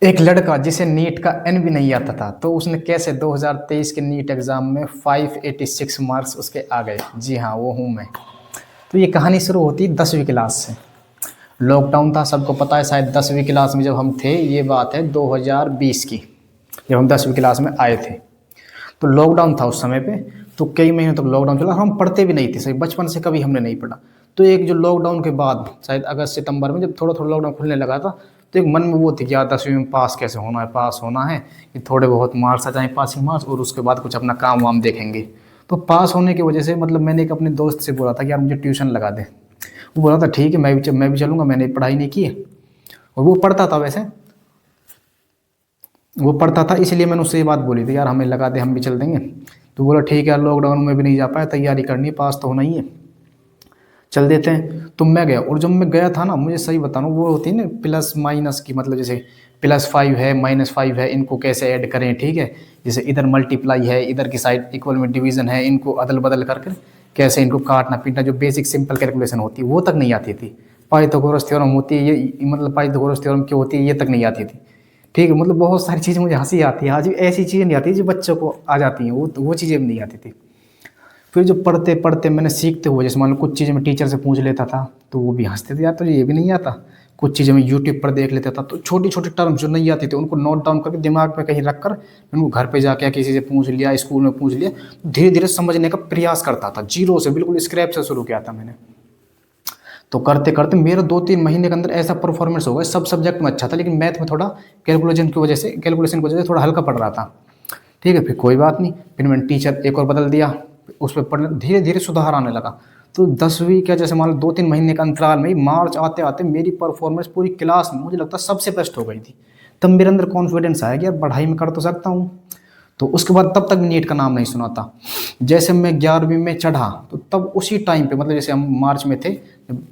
एक लड़का जिसे नीट का एन भी नहीं आता था, तो उसने कैसे 2023 के नीट एग्जाम में 586 मार्क्स उसके आ गए। जी हाँ, वो हूँ मैं। तो ये कहानी शुरू होती है 10वीं क्लास से। लॉकडाउन था, सबको पता है शायद। 10वीं क्लास में जब हम थे, ये बात है 2020 की, जब हम 10वीं क्लास में आए थे। तो लॉकडाउन था उस समय पे। तो कई महीने तक लॉकडाउन चला, हम पढ़ते भी नहीं थे सही, बचपन से कभी हमने नहीं पढ़ा। तो एक जो लॉकडाउन के बाद शायद अगस्त सितंबर में जब थोड़ा थोड़ा लॉकडाउन खुलने लगा था, तो एक मन में वो थी कि यार 10वीं में पास कैसे होना है, पास होना है कि थोड़े बहुत मार्क्स आ जाएं, पासिंग मार्क्स, और उसके बाद कुछ अपना काम वाम देखेंगे। तो पास होने की वजह से मतलब मैंने एक अपने दोस्त से बोला था कि यार मुझे ट्यूशन लगा दे। वो बोला था ठीक है, मैं भी चलूँगा। मैंने पढ़ाई नहीं की है, और वो पढ़ता था वैसे, वो पढ़ता था, इसलिए मैंने उससे ये बात बोली थी यार हमें लगा दे, हम भी चल देंगे। तो बोला ठीक है यार, लॉकडाउन में भी नहीं जा पाया, तैयारी करनी है, पास तो होना ही है, चल देते हैं। तो मैं गया, और जब मैं गया था ना, मुझे सही बता रहा हूँ, वो होती है ना प्लस माइनस की, मतलब जैसे +5 है, -5 है, इनको कैसे ऐड करें, ठीक है। जैसे इधर मल्टीप्लाई है, इधर की साइड इक्वल में डिवीजन है, इनको अदल बदल करके कैसे इनको काटना पीटना, जो बेसिक सिंपल कैलकुलेशन होती है वो तक नहीं आती थी। पाइथागोरस थ्योरम होती है ये, मतलब पाइथागोरस थ्योरम क्यों होती है ये तक नहीं आती थी, ठीक है। मतलब बहुत सारी चीज़ें मुझे हंसी आती है आज भी, ऐसी चीज़ें नहीं आती जो बच्चों को आ जाती हैं, वो चीज़ें भी नहीं आती थी। फिर जो पढ़ते पढ़ते मैंने सीखते हुए, जैसे मान लो कुछ चीज़ें मैं टीचर से पूछ लेता था, तो वो भी हंसते थे यार तुझे ये भी नहीं आता। कुछ चीज़ें मैं यूट्यूब पर देख लेता था, तो छोटी छोटी टर्म जो नहीं आती थी उनको नोट डाउन करके दिमाग में कहीं रख कर उनको घर पे जाके या किसी से पूछ लिया, स्कूल में पूछ लिया, धीरे धीरे समझने का प्रयास करता था। जीरो से, बिल्कुल स्क्रैप से शुरू किया था मैंने। तो करते करते मेरा 2-3 महीने के अंदर ऐसा परफॉर्मेंस हो गया, सब सब्जेक्ट में अच्छा था, लेकिन मैथ में थोड़ा कैलकुलेशन की वजह से थोड़ा हल्का पड़ रहा था, ठीक है। फिर कोई बात नहीं, फिर मैंने टीचर एक और बदल दिया, उस पर पढ़ने धीरे धीरे सुधार आने लगा। तो 10वीं का जैसे मान लो 2-3 महीने के अंतराल में ही मार्च आते आते मेरी परफॉर्मेंस पूरी क्लास में मुझे लगता है सबसे बेस्ट हो गई थी। तब मेरे अंदर कॉन्फिडेंस आया कि यार पढ़ाई में कर तो सकता हूँ। तो उसके बाद तब तक नीट का नाम नहीं सुना था। जैसे मैं 11वीं में चढ़ा, तो तब उसी टाइम पे, मतलब जैसे हम मार्च में थे,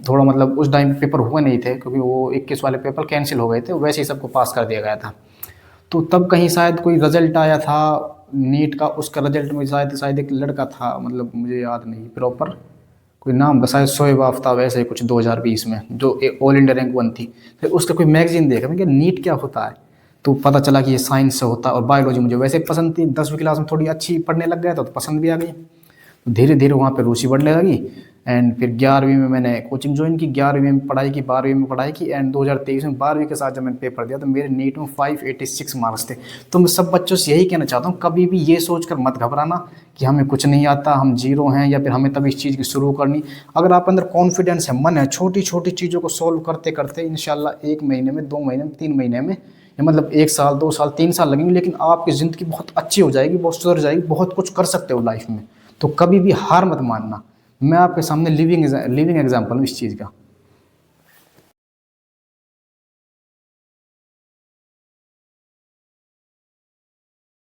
थोड़ा मतलब उस टाइम पेपर हुए नहीं थे, क्योंकि वो 21 वाले पेपर कैंसिल हो गए थे, वैसे ही सबको पास कर दिया गया था। तो तब कहीं शायद कोई रिजल्ट आया था नीट का, उसका रिजल्ट में शायद शायद एक लड़का था, मतलब मुझे याद नहीं प्रॉपर, कोई नाम था शायद शोएब आफ्ताब, ऐसे ही कुछ 2020 में, जो ऑल इंडिया रैंक 1 थी। फिर उसका कोई मैगजीन देखा मैं कि नीट क्या होता है, तो पता चला कि ये साइंस से होता है। और बायोलॉजी मुझे वैसे ही पसंद थी, 10वीं क्लास में थोड़ी अच्छी पढ़ने लग गया था, तो पसंद भी आ गई। धीरे धीरे वहाँ पे रुचि बढ़ने लगी। एंड फिर 11वीं में मैंने कोचिंग ज्वाइन की, 11वीं में पढ़ाई की, 12वीं में पढ़ाई की, एंड 2023 में 12वीं के साथ जब मैंने पेपर दिया, तो मेरे नीट में 586 मार्क्स थे। तो मैं सब बच्चों से यही कहना चाहता हूँ, कभी भी ये सोच कर मत घबराना कि हमें कुछ नहीं आता, हम जीरो हैं, या फिर हमें तब इस चीज़ की शुरू करनी। अगर आप अंदर कॉन्फिडेंस है, मन है, छोटी छोटी चीज़ों को सॉल्व करते करते इंशाल्लाह 1 महीने में, 2 महीने में, 3 महीने में, या मतलब 1 साल, 2 साल, 3 साल लगेंगे, लेकिन आपकी ज़िंदगी बहुत अच्छी हो जाएगी, बहुत सुधर जाएगी, बहुत कुछ कर सकते हो लाइफ में। तो कभी भी हार मत मानना। मैं आपके सामने लिविंग एग्जाम्पल हूँ इस चीज़ का।